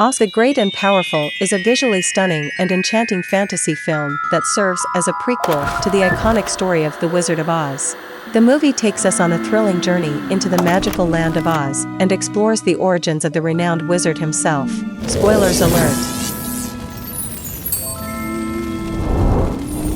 Oz the Great and Powerful is a visually stunning and enchanting fantasy film that serves as a prequel to the iconic story of The Wizard of Oz. The movie takes us on a thrilling journey into the magical land of Oz and explores the origins of the renowned wizard himself. Spoilers alert.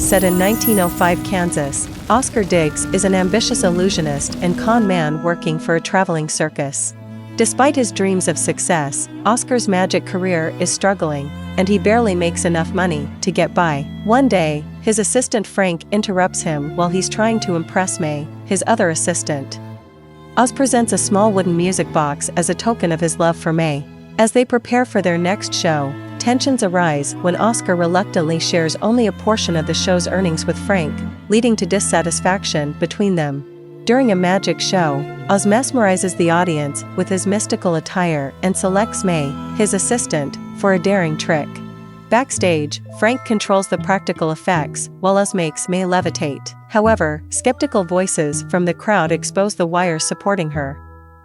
Set in 1905 Kansas, Oscar Diggs is an ambitious illusionist and con man working for a traveling circus. Despite his dreams of success, Oscar's magic career is struggling, and he barely makes enough money to get by. One day, his assistant Frank interrupts him while he's trying to impress May, his other assistant. Oz presents a small wooden music box as a token of his love for May. As they prepare for their next show, tensions arise when Oscar reluctantly shares only a portion of the show's earnings with Frank, leading to dissatisfaction between them. During a magic show, Oz mesmerizes the audience with his mystical attire and selects May, his assistant, for a daring trick. Backstage, Frank controls the practical effects while Oz makes May levitate. However, skeptical voices from the crowd expose the wires supporting her.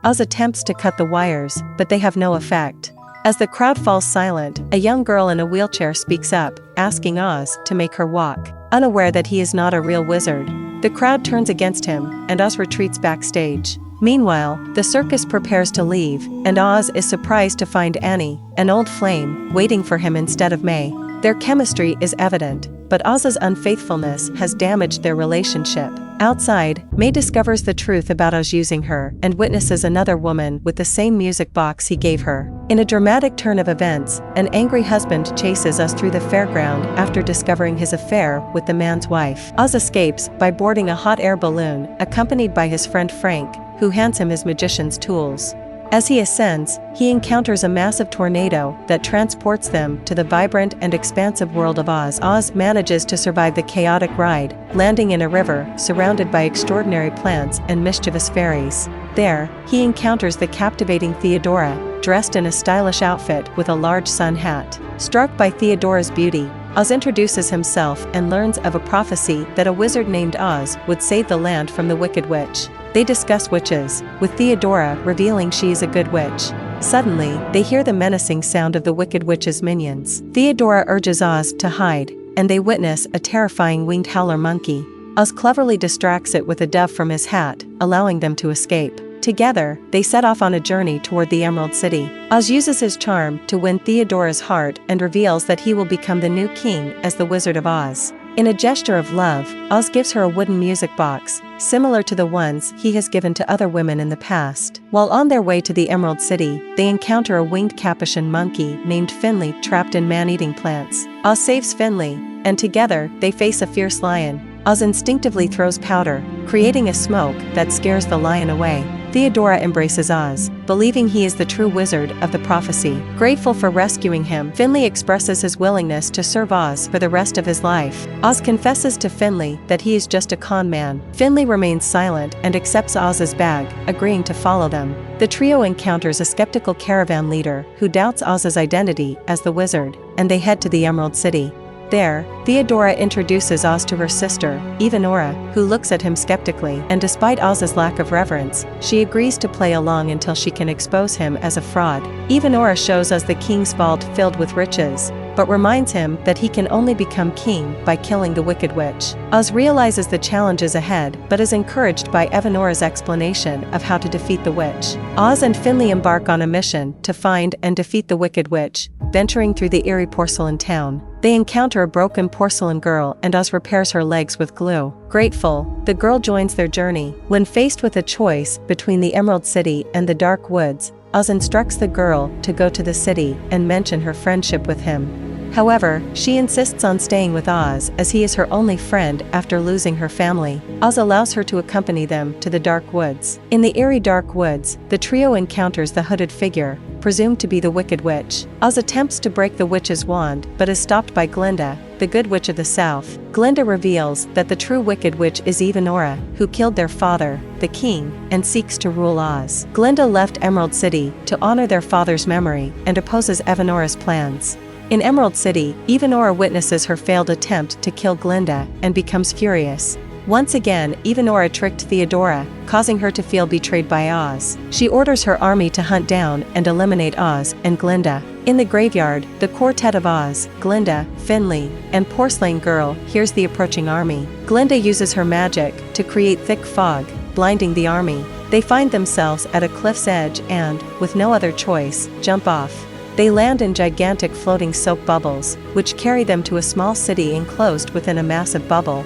Oz attempts to cut the wires, but they have no effect. As the crowd falls silent, a young girl in a wheelchair speaks up, asking Oz to make her walk, unaware that he is not a real wizard. The crowd turns against him, and Oz retreats backstage. Meanwhile, the circus prepares to leave, and Oz is surprised to find Annie, an old flame, waiting for him instead of May. Their chemistry is evident, but Oz's unfaithfulness has damaged their relationship. Outside, May discovers the truth about Oz using her and witnesses another woman with the same music box he gave her. In a dramatic turn of events, an angry husband chases Oz through the fairground after discovering his affair with the man's wife. Oz escapes by boarding a hot air balloon, accompanied by his friend Frank, who hands him his magician's tools. As he ascends, he encounters a massive tornado that transports them to the vibrant and expansive world of Oz. Oz manages to survive the chaotic ride, landing in a river surrounded by extraordinary plants and mischievous fairies. There, he encounters the captivating Theodora, dressed in a stylish outfit with a large sun hat. Struck by Theodora's beauty, Oz introduces himself and learns of a prophecy that a wizard named Oz would save the land from the Wicked Witch. They discuss witches, with Theodora revealing she is a good witch. Suddenly, they hear the menacing sound of the Wicked Witch's minions. Theodora urges Oz to hide, and they witness a terrifying winged howler monkey. Oz cleverly distracts it with a dove from his hat, allowing them to escape. Together, they set off on a journey toward the Emerald City. Oz uses his charm to win Theodora's heart and reveals that he will become the new king as the Wizard of Oz. In a gesture of love, Oz gives her a wooden music box, similar to the ones he has given to other women in the past. While on their way to the Emerald City, they encounter a winged capuchin monkey named Finley trapped in man-eating plants. Oz saves Finley, and together, they face a fierce lion. Oz instinctively throws powder, creating a smoke that scares the lion away. Theodora embraces Oz, believing he is the true wizard of the prophecy. Grateful for rescuing him, Finley expresses his willingness to serve Oz for the rest of his life. Oz confesses to Finley that he is just a con man. Finley remains silent and accepts Oz's bag, agreeing to follow them. The trio encounters a skeptical caravan leader who doubts Oz's identity as the wizard, and they head to the Emerald City. There, Theodora introduces Oz to her sister, Evanora, who looks at him skeptically, and despite Oz's lack of reverence, she agrees to play along until she can expose him as a fraud. Evanora shows Oz the king's vault filled with riches, but reminds him that he can only become king by killing the Wicked Witch. Oz realizes the challenges ahead, but is encouraged by Evanora's explanation of how to defeat the witch. Oz and Finley embark on a mission to find and defeat the Wicked Witch, venturing through the eerie porcelain town. They encounter a broken porcelain girl and Oz repairs her legs with glue. Grateful, the girl joins their journey. When faced with a choice between the Emerald City and the Dark Woods, Oz instructs the girl to go to the city and mention her friendship with him. However, she insists on staying with Oz as he is her only friend after losing her family. Oz allows her to accompany them to the Dark Woods. In the eerie Dark Woods, the trio encounters the hooded figure, presumed to be the Wicked Witch. Oz attempts to break the witch's wand but is stopped by Glinda, the Good Witch of the South. Glinda reveals that the true Wicked Witch is Evanora, who killed their father, the king, and seeks to rule Oz. Glinda left Emerald City to honor their father's memory and opposes Evanora's plans. In Emerald City, Evanora witnesses her failed attempt to kill Glinda and becomes furious. Once again, Evanora tricked Theodora, causing her to feel betrayed by Oz. She orders her army to hunt down and eliminate Oz and Glinda. In the graveyard, the quartet of Oz, Glinda, Finley, and Porcelain Girl hears the approaching army. Glinda uses her magic to create thick fog, blinding the army. They find themselves at a cliff's edge and, with no other choice, jump off. They land in gigantic floating soap bubbles, which carry them to a small city enclosed within a massive bubble.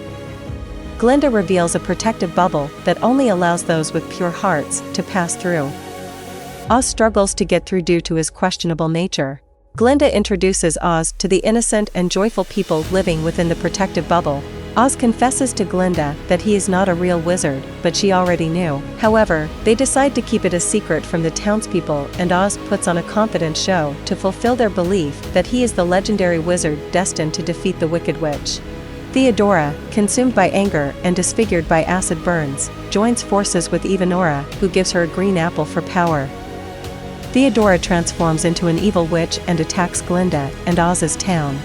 Glinda reveals a protective bubble that only allows those with pure hearts to pass through. Oz struggles to get through due to his questionable nature. Glinda introduces Oz to the innocent and joyful people living within the protective bubble. Oz confesses to Glinda that he is not a real wizard, but she already knew. However, they decide to keep it a secret from the townspeople, and Oz puts on a confident show to fulfill their belief that he is the legendary wizard destined to defeat the Wicked Witch. Theodora, consumed by anger and disfigured by acid burns, joins forces with Evanora, who gives her a green apple for power. Theodora transforms into an evil witch and attacks Glinda and Oz's town.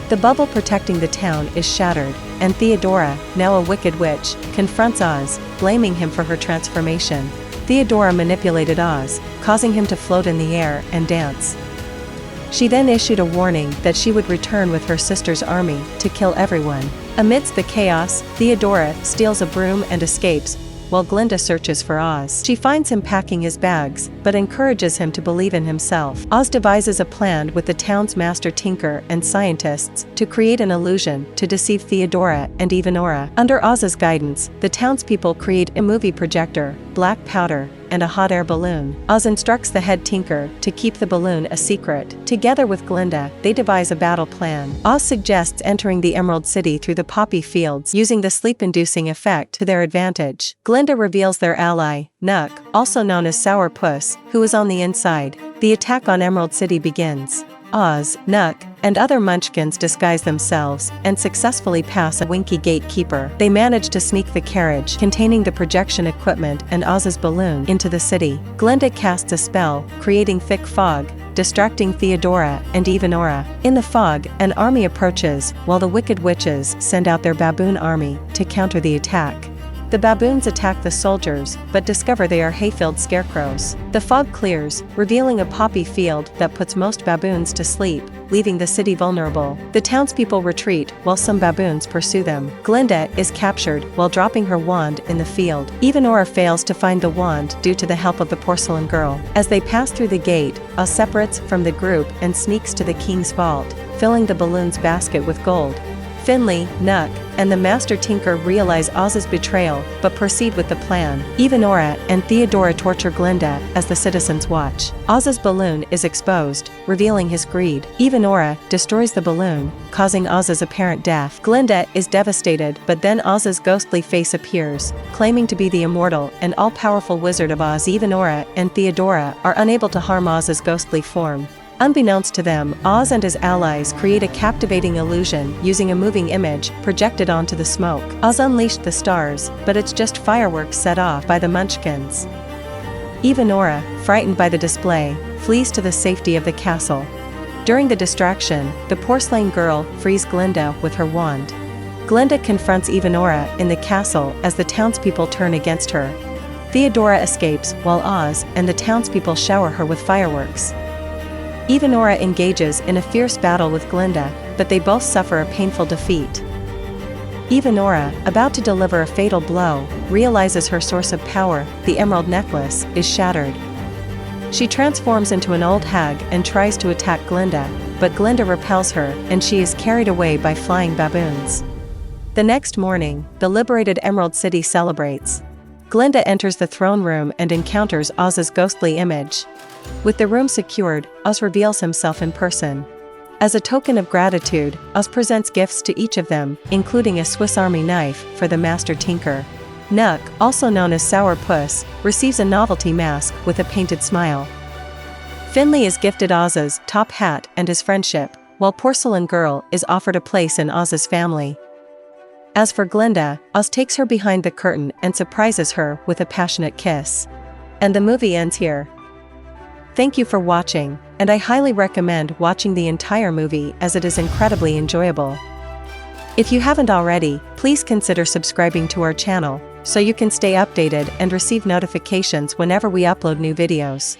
The bubble protecting the town is shattered, and Theodora, now a wicked witch, confronts Oz, blaming him for her transformation. Theodora manipulated Oz, causing him to float in the air and dance. She then issued a warning that she would return with her sister's army to kill everyone. Amidst the chaos, Theodora steals a broom and escapes, while Glinda searches for Oz. She finds him packing his bags, but encourages him to believe in himself. Oz devises a plan with the town's master tinker and scientists to create an illusion to deceive Theodora and Evanora. Under Oz's guidance, the townspeople create a movie projector, black powder, and a hot air balloon. Oz instructs the head tinker to keep the balloon a secret. Together with Glinda, they devise a battle plan. Oz suggests entering the Emerald City through the poppy fields, using the sleep-inducing effect to their advantage. Glinda reveals their ally, Nook, also known as Sourpuss, who is on the inside. The attack on Emerald City begins. Oz, Nook, and other munchkins disguise themselves and successfully pass a Winky gatekeeper. They manage to sneak the carriage containing the projection equipment and Oz's balloon into the city. Glinda casts a spell, creating thick fog, distracting Theodora and Evanora. In the fog, an army approaches, while the Wicked Witches send out their baboon army to counter the attack. The baboons attack the soldiers, but discover they are hay-filled scarecrows. The fog clears, revealing a poppy field that puts most baboons to sleep, leaving the city vulnerable. The townspeople retreat, while some baboons pursue them. Glinda is captured while dropping her wand in the field. Evanora fails to find the wand due to the help of the Porcelain Girl. As they pass through the gate, Oz separates from the group and sneaks to the king's vault, filling the balloon's basket with gold. Finley, Nook, and the Master Tinker realize Oz's betrayal, but proceed with the plan. Evanora and Theodora torture Glinda as the citizens watch. Oz's balloon is exposed, revealing his greed. Evanora destroys the balloon, causing Oz's apparent death. Glinda is devastated, but then Oz's ghostly face appears, claiming to be the immortal and all-powerful Wizard of Oz. Evanora and Theodora are unable to harm Oz's ghostly form. Unbeknownst to them, Oz and his allies create a captivating illusion using a moving image projected onto the smoke. Oz unleashed the stars, but it's just fireworks set off by the Munchkins. Evanora, frightened by the display, flees to the safety of the castle. During the distraction, the Porcelain Girl frees Glinda with her wand. Glinda confronts Evanora in the castle as the townspeople turn against her. Theodora escapes while Oz and the townspeople shower her with fireworks. Evanora engages in a fierce battle with Glinda, but they both suffer a painful defeat. Evanora, about to deliver a fatal blow, realizes her source of power, the emerald necklace, is shattered. She transforms into an old hag and tries to attack Glinda, but Glinda repels her and she is carried away by flying baboons. The next morning, the liberated Emerald City celebrates. Glinda enters the throne room and encounters Oz's ghostly image. With the room secured, Oz reveals himself in person. As a token of gratitude, Oz presents gifts to each of them, including a Swiss Army knife for the Master Tinker. Nook, also known as Sourpuss, receives a novelty mask with a painted smile. Finley is gifted Oz's top hat and his friendship, while Porcelain Girl is offered a place in Oz's family. As for Glinda, Oz takes her behind the curtain and surprises her with a passionate kiss. And the movie ends here. Thank you for watching, and I highly recommend watching the entire movie as it is incredibly enjoyable. If you haven't already, please consider subscribing to our channel so you can stay updated and receive notifications whenever we upload new videos.